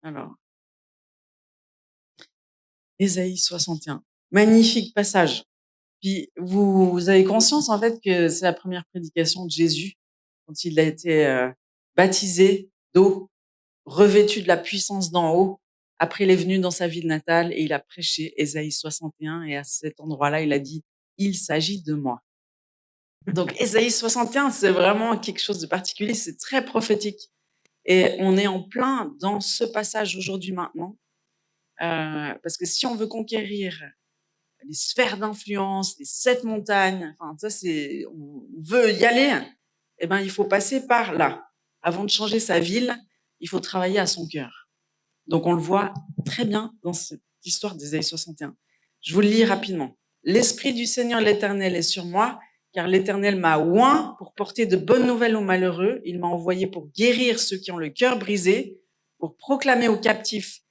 Alors, Ésaïe 61. Magnifique passage. Puis vous avez conscience en fait que c'est la première prédication de Jésus quand il a été baptisé d'eau, revêtu de la puissance d'en haut. Après, il est venu dans sa ville natale et il a prêché Ésaïe 61 et à cet endroit-là, il a dit, il s'agit de moi. Donc Ésaïe 61, c'est vraiment quelque chose de particulier, c'est très prophétique. Et on est en plein dans ce passage aujourd'hui maintenant, parce que si on veut conquérir les sphères d'influence, les 7 montagnes, enfin ça c'est, on veut y aller, eh ben il faut passer par là. Avant de changer sa ville, il faut travailler à son cœur. Donc on le voit très bien dans cette histoire d'Ésaïe 61. Je vous le lis rapidement. L'Esprit du Seigneur l'Éternel est sur moi, car l'Éternel m'a oint pour porter de bonnes nouvelles aux malheureux. Il m'a envoyé pour guérir ceux qui ont le cœur brisé, pour proclamer aux captifs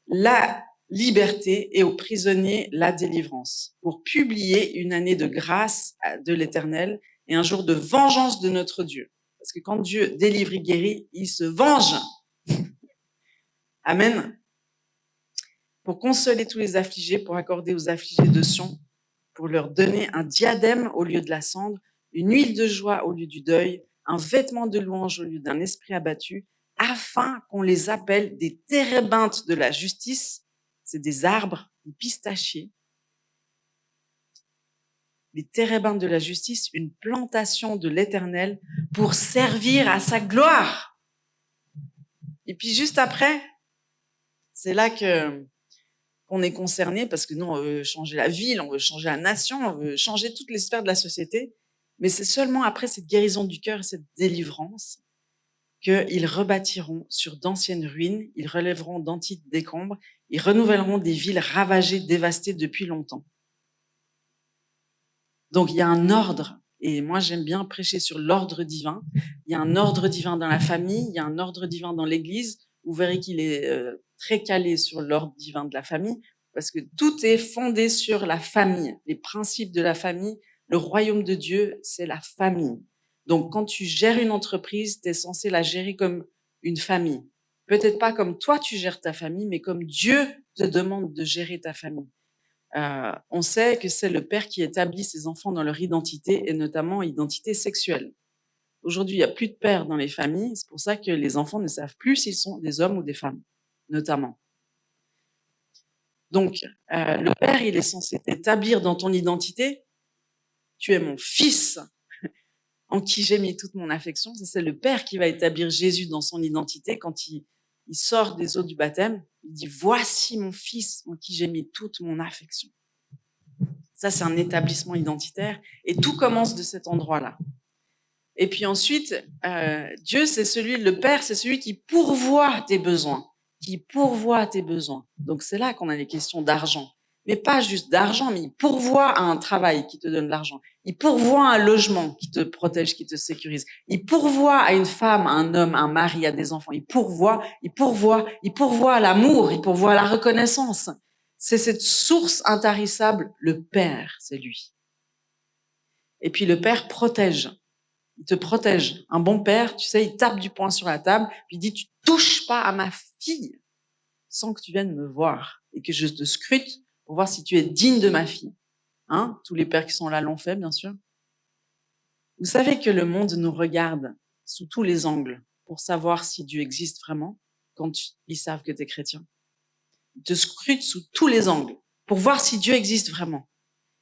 la liberté et aux prisonniers la délivrance, pour publier une année de grâce de l'Éternel et un jour de vengeance de notre Dieu. Parce que quand Dieu délivre et guérit, il se venge. Amen. Pour consoler tous les affligés, pour accorder aux affligés de Sion, pour leur donner un diadème au lieu de la cendre, une huile de joie au lieu du deuil, un vêtement de louange au lieu d'un esprit abattu, afin qu'on les appelle des térébinthes de la justice, c'est des arbres, des pistachiers, les térébinthes de la justice, une plantation de l'Éternel pour servir à sa gloire. Et puis juste après, c'est là que on est concerné parce que nous, on veut changer la ville, on veut changer la nation, on veut changer toutes les sphères de la société. Mais c'est seulement après cette guérison du cœur et cette délivrance qu'ils rebâtiront sur d'anciennes ruines, ils relèveront d'antiques décombres, ils renouvelleront des villes ravagées, dévastées depuis longtemps. Donc, il y a un ordre. Et moi, j'aime bien prêcher sur l'ordre divin. Il y a un ordre divin dans la famille, il y a un ordre divin dans l'Église. Vous verrez qu'il est très calé sur l'ordre divin de la famille, parce que tout est fondé sur la famille, les principes de la famille. Le royaume de Dieu, c'est la famille. Donc, quand tu gères une entreprise, tu es censé la gérer comme une famille. Peut-être pas comme toi, tu gères ta famille, mais comme Dieu te demande de gérer ta famille. On sait que c'est le père qui établit ses enfants dans leur identité et notamment identité sexuelle. Aujourd'hui, il n'y a plus de père dans les familles. C'est pour ça que les enfants ne savent plus s'ils sont des hommes ou des femmes, notamment. Donc, le père, il est censé t'établir dans ton identité. Tu es mon fils en qui j'ai mis toute mon affection. Ça, c'est le père qui va établir Jésus dans son identité quand il sort des eaux du baptême. Il dit, voici mon fils en qui j'ai mis toute mon affection. Ça, c'est un établissement identitaire et tout commence de cet endroit-là. Et puis ensuite, Dieu, c'est celui, le Père, c'est celui qui pourvoit tes besoins, qui pourvoit tes besoins. Donc c'est là qu'on a les questions d'argent. Mais pas juste d'argent, mais il pourvoit à un travail qui te donne de l'argent. Il pourvoit à un logement qui te protège, qui te sécurise. Il pourvoit à une femme, à un homme, à un mari, à des enfants. Il pourvoit à l'amour, il pourvoit à la reconnaissance. C'est cette source intarissable, le Père, c'est lui. Et puis le Père protège. Il te protège. Un bon père, tu sais, il tape du poing sur la table, puis il dit, tu touches pas à ma fille sans que tu viennes me voir et que je te scrute pour voir si tu es digne de ma fille. Hein? Tous les pères qui sont là l'ont fait, bien sûr. Vous savez que le monde nous regarde sous tous les angles pour savoir si Dieu existe vraiment quand ils savent que tu es chrétien. Ils te scrutent sous tous les angles pour voir si Dieu existe vraiment.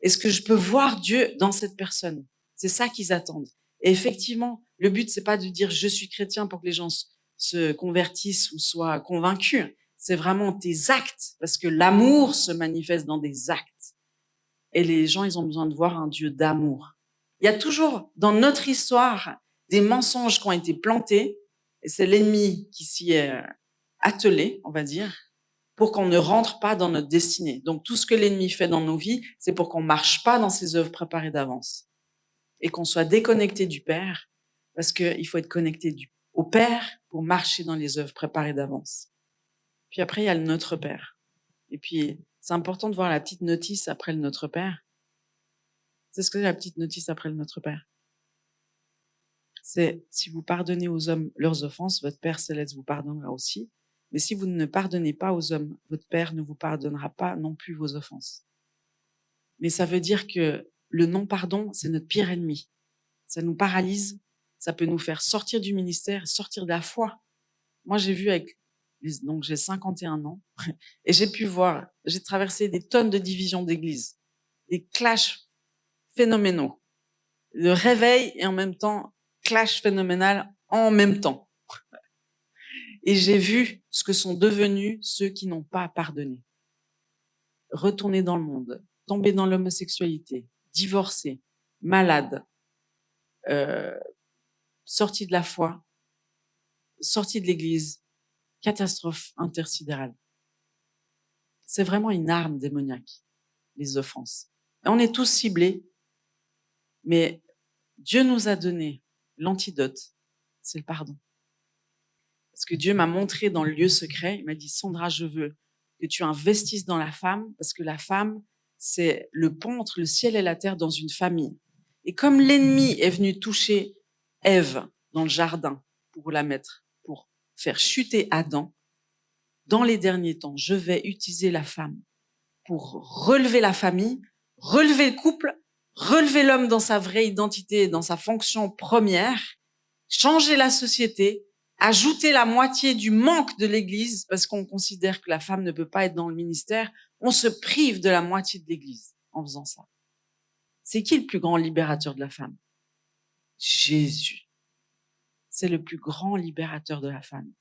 Est-ce que je peux voir Dieu dans cette personne? C'est ça qu'ils attendent. Et effectivement, le but, c'est pas de dire je suis chrétien pour que les gens se convertissent ou soient convaincus. C'est vraiment tes actes, parce que l'amour se manifeste dans des actes. Et les gens, ils ont besoin de voir un Dieu d'amour. Il y a toujours, dans notre histoire, des mensonges qui ont été plantés, et c'est l'ennemi qui s'y est attelé, on va dire, pour qu'on ne rentre pas dans notre destinée. Donc, tout ce que l'ennemi fait dans nos vies, c'est pour qu'on marche pas dans ses œuvres préparées d'avance et qu'on soit déconnecté du Père, parce qu'il faut être connecté au Père pour marcher dans les œuvres préparées d'avance. Puis après, il y a le Notre Père. Et puis, c'est important de voir la petite notice après le Notre Père. C'est ce que c'est la petite notice après le Notre Père. C'est si vous pardonnez aux hommes leurs offenses, votre Père céleste vous pardonnera aussi. Mais si vous ne pardonnez pas aux hommes, votre Père ne vous pardonnera pas non plus vos offenses. Mais ça veut dire que le non-pardon, c'est notre pire ennemi. Ça nous paralyse, ça peut nous faire sortir du ministère, sortir de la foi. Moi, j'ai vu donc j'ai 51 ans, et j'ai pu voir, j'ai traversé des tonnes de divisions d'église, des clashs phénoménaux, le réveil et en même temps, clash phénoménal en même temps. Et j'ai vu ce que sont devenus ceux qui n'ont pas pardonné. Retourner dans le monde, tomber dans l'homosexualité, divorcer, malade, sorti de la foi, sorti de l'église, catastrophe intersidérale. C'est vraiment une arme démoniaque, les offenses. Et on est tous ciblés, mais Dieu nous a donné l'antidote, c'est le pardon. Parce que Dieu m'a montré dans le lieu secret, il m'a dit, Sandra, je veux que tu investisses dans la femme, parce que la femme, c'est le pont entre le ciel et la terre dans une famille. Et comme l'ennemi est venu toucher Ève dans le jardin pour faire chuter Adam, dans les derniers temps, je vais utiliser la femme pour relever la famille, relever le couple, relever l'homme dans sa vraie identité, dans sa fonction première, changer la société, ajouter la moitié du manque de l'Église, parce qu'on considère que la femme ne peut pas être dans le ministère, on se prive de la moitié de l'Église en faisant ça. C'est qui le plus grand libérateur de la femme? Jésus. C'est le plus grand libérateur de la femme.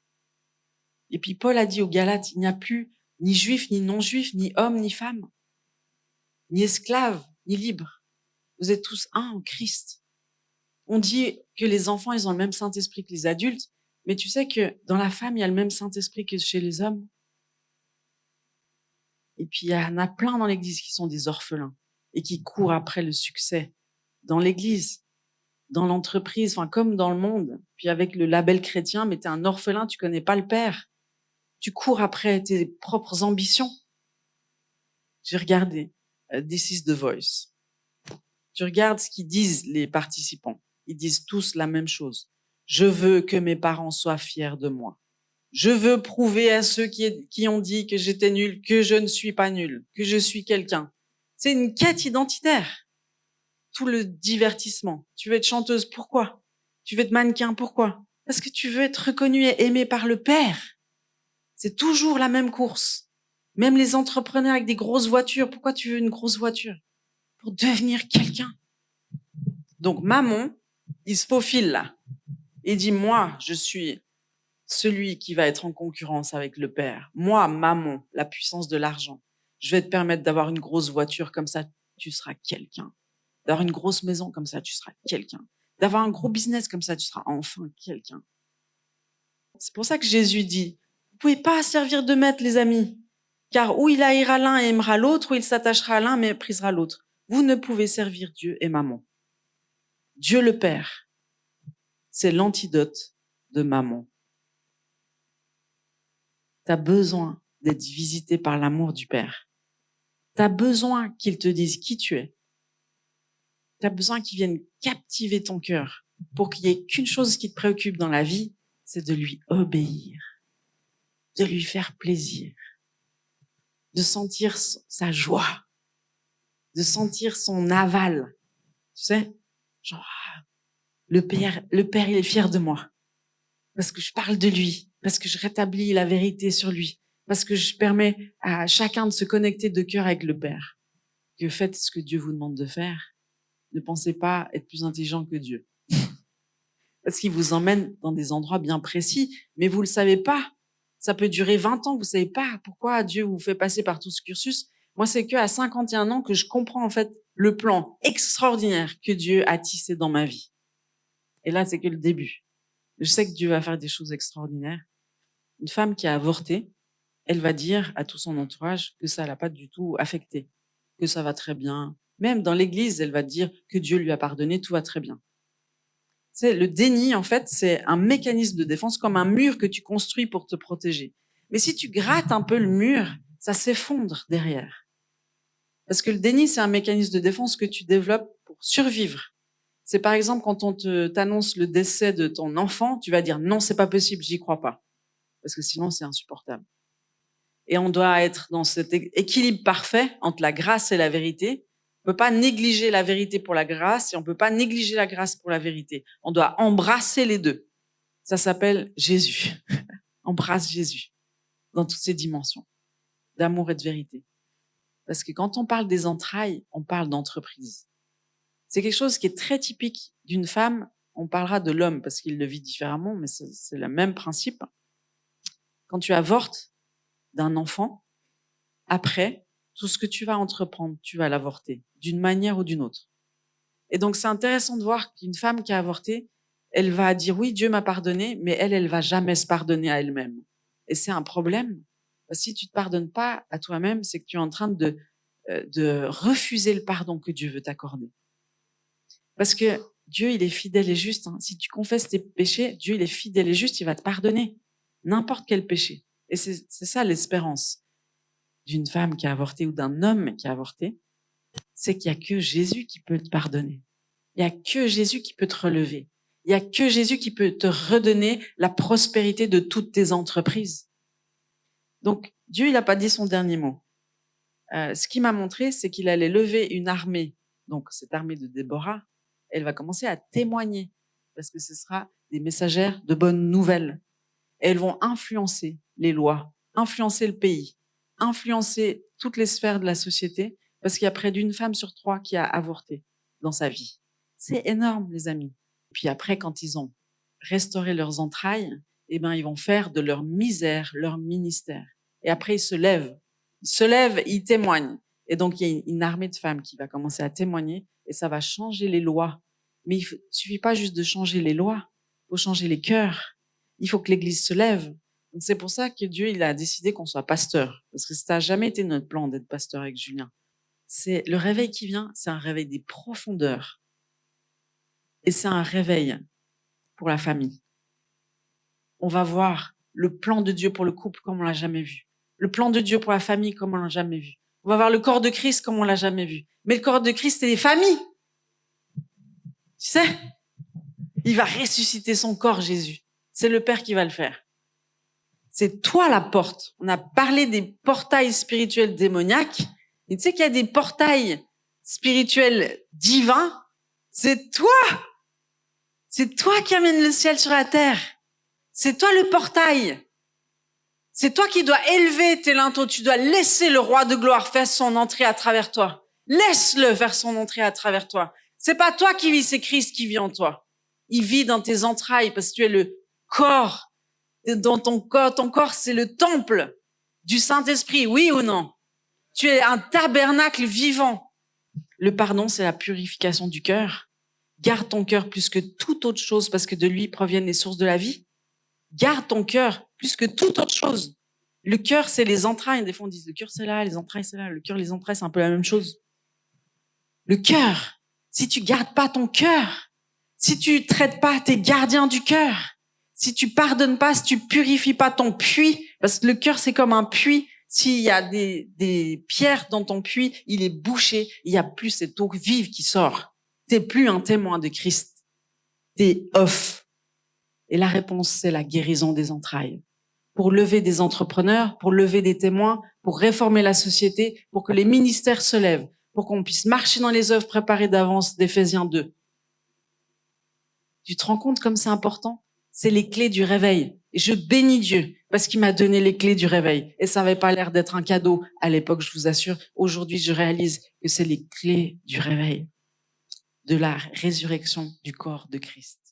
Et puis Paul a dit aux Galates, il n'y a plus ni juif, ni non-juif, ni homme, ni femme, ni esclave, ni libre. Vous êtes tous un en Christ. On dit que les enfants, ils ont le même Saint-Esprit que les adultes, mais tu sais que dans la femme, il y a le même Saint-Esprit que chez les hommes. Et puis, il y en a plein dans l'église qui sont des orphelins et qui courent après le succès dans l'église, dans l'entreprise, enfin, comme dans le monde. Puis avec le label chrétien, mais t'es un orphelin, tu connais pas le Père. Tu cours après tes propres ambitions. J'ai regardé This is the Voice. Tu regardes ce qu'ils disent les participants. Ils disent tous la même chose. Je veux que mes parents soient fiers de moi. Je veux prouver à ceux qui ont dit que j'étais nul, que je ne suis pas nul, que je suis quelqu'un. C'est une quête identitaire. Tout le divertissement. Tu veux être chanteuse, pourquoi? Tu veux être mannequin, pourquoi? Parce que tu veux être reconnue et aimée par le Père. C'est toujours la même course. Même les entrepreneurs avec des grosses voitures, pourquoi tu veux une grosse voiture? Pour devenir quelqu'un. Donc, Mammon, il se faufile là. Il dit, moi, je suis celui qui va être en concurrence avec le Père. Moi, Mammon, la puissance de l'argent. Je vais te permettre d'avoir une grosse voiture, comme ça, tu seras quelqu'un. D'avoir une grosse maison, comme ça, tu seras quelqu'un. D'avoir un gros business, comme ça, tu seras enfin quelqu'un. C'est pour ça que Jésus dit, vous pouvez pas servir de maître, les amis. Car ou il haïra l'un et aimera l'autre, ou il s'attachera à l'un, mais méprisera l'autre. Vous ne pouvez servir Dieu et Mammon. Dieu le Père, c'est l'antidote de Mammon. Tu as besoin d'être visité par l'amour du Père. Tu as besoin qu'il te dise qui tu es. Tu as besoin qu'il vienne captiver ton cœur pour qu'il n'y ait qu'une chose qui te préoccupe dans la vie, c'est de lui obéir, de lui faire plaisir, de sentir sa joie, de sentir son aval. Tu sais, genre, le Père, il est fier de moi parce que je parle de lui, parce que je rétablis la vérité sur lui, parce que je permets à chacun de se connecter de cœur avec le Père. Que faites ce que Dieu vous demande de faire. Ne pensez pas être plus intelligent que Dieu. Parce qu'il vous emmène dans des endroits bien précis, mais vous le savez pas. Ça peut durer 20 ans, vous savez pas pourquoi Dieu vous fait passer par tout ce cursus. Moi, c'est que à 51 ans que je comprends en fait le plan extraordinaire que Dieu a tissé dans ma vie. Et là, c'est que le début. Je sais que Dieu va faire des choses extraordinaires. Une femme qui a avorté, elle va dire à tout son entourage que ça l'a pas du tout affecté, que ça va très bien. Même dans l'église, elle va dire que Dieu lui a pardonné, tout va très bien. C'est le déni, en fait, c'est un mécanisme de défense comme un mur que tu construis pour te protéger. Mais si tu grattes un peu le mur, ça s'effondre derrière. Parce que le déni, c'est un mécanisme de défense que tu développes pour survivre. C'est par exemple quand on t'annonce le décès de ton enfant, tu vas dire non, c'est pas possible, j'y crois pas. parce que sinon c'est insupportable. Et on doit être dans cet équilibre parfait entre la grâce et la vérité. On ne peut pas négliger la vérité pour la grâce et on ne peut pas négliger la grâce pour la vérité. On doit embrasser les deux. Ça s'appelle Jésus. Embrasse Jésus dans toutes ses dimensions d'amour et de vérité. Parce que quand on parle des entrailles, on parle d'entreprise. C'est quelque chose qui est très typique d'une femme. On parlera de l'homme parce qu'il le vit différemment, mais c'est le même principe. Quand tu avortes d'un enfant, après, tout ce que tu vas entreprendre, tu vas l'avorter d'une manière ou d'une autre. Et donc, c'est intéressant de voir qu'une femme qui a avorté, elle va dire oui, Dieu m'a pardonné, mais elle va jamais se pardonner à elle-même. Et c'est un problème. Si tu te pardonnes pas à toi-même, c'est que tu es en train de refuser le pardon que Dieu veut t'accorder. Parce que Dieu, il est fidèle et juste. Hein. Si tu confesses tes péchés, Dieu, il est fidèle et juste, il va te pardonner n'importe quel péché. Et c'est ça l'espérance d'une femme qui a avorté ou d'un homme qui a avorté, c'est qu'il n'y a que Jésus qui peut te pardonner. Il n'y a que Jésus qui peut te relever. Il n'y a que Jésus qui peut te redonner la prospérité de toutes tes entreprises. Donc, Dieu, il n'a pas dit son dernier mot. Ce qu'il m'a montré, c'est qu'il allait lever une armée. Donc, cette armée de Déborah, elle va commencer à témoigner parce que ce sera des messagères de bonnes nouvelles. Et elles vont influencer les lois, influencer le pays, influencer toutes les sphères de la société parce qu'il y a près d'une femme sur 3 qui a avorté dans sa vie. C'est énorme, les amis. Puis après, quand ils ont restauré leurs entrailles, eh ben, ils vont faire de leur misère leur ministère. Et après, ils se lèvent, ils témoignent. Et donc, il y a une armée de femmes qui va commencer à témoigner et ça va changer les lois. Mais il suffit pas juste de changer les lois, il faut changer les cœurs. Il faut que l'Église se lève. Donc, c'est pour ça que Dieu, il a décidé qu'on soit pasteur. Parce que ça n'a jamais été notre plan d'être pasteur avec Julien. C'est le réveil qui vient, c'est un réveil des profondeurs. Et c'est un réveil pour la famille. On va voir le plan de Dieu pour le couple comme on l'a jamais vu. Le plan de Dieu pour la famille comme on l'a jamais vu. On va voir le corps de Christ comme on l'a jamais vu. Mais le corps de Christ, c'est les familles. Tu sais, il va ressusciter son corps, Jésus. C'est le Père qui va le faire. C'est toi la porte. On a parlé des portails spirituels démoniaques. Et tu sais qu'il y a des portails spirituels divins. C'est toi. C'est toi qui amène le ciel sur la terre. C'est toi le portail. C'est toi qui dois élever tes linteaux. Tu dois laisser le roi de gloire faire son entrée à travers toi. Laisse-le faire son entrée à travers toi. C'est pas toi qui vis, c'est Christ qui vit en toi. Il vit dans tes entrailles parce que tu es le corps. Dans ton corps, c'est le temple du Saint-Esprit, oui ou non? Tu es un tabernacle vivant. Le pardon, c'est la purification du cœur. Garde ton cœur plus que toute autre chose parce que de lui proviennent les sources de la vie. Garde ton cœur plus que toute autre chose. Le cœur, c'est les entrailles. Des fois, on dit le cœur, c'est là, les entrailles, c'est là. Le cœur, les entrailles, c'est un peu la même chose. Le cœur, si tu gardes pas ton cœur, si tu traites pas tes gardiens du cœur, si tu pardonnes pas, si tu purifies pas ton puits, parce que le cœur, c'est comme un puits. S'il y a des pierres dans ton puits, il est bouché. Il y a plus cette eau vive qui sort. T'es plus un témoin de Christ. T'es off. Et la réponse, c'est la guérison des entrailles. Pour lever des entrepreneurs, pour lever des témoins, pour réformer la société, pour que les ministères se lèvent, pour qu'on puisse marcher dans les œuvres préparées d'avance d'Éphésiens 2. Tu te rends compte comme c'est important? C'est les clés du réveil. Et je bénis Dieu parce qu'il m'a donné les clés du réveil. Et ça n'avait pas l'air d'être un cadeau à l'époque, je vous assure. Aujourd'hui, je réalise que c'est les clés du réveil, de la résurrection du corps de Christ.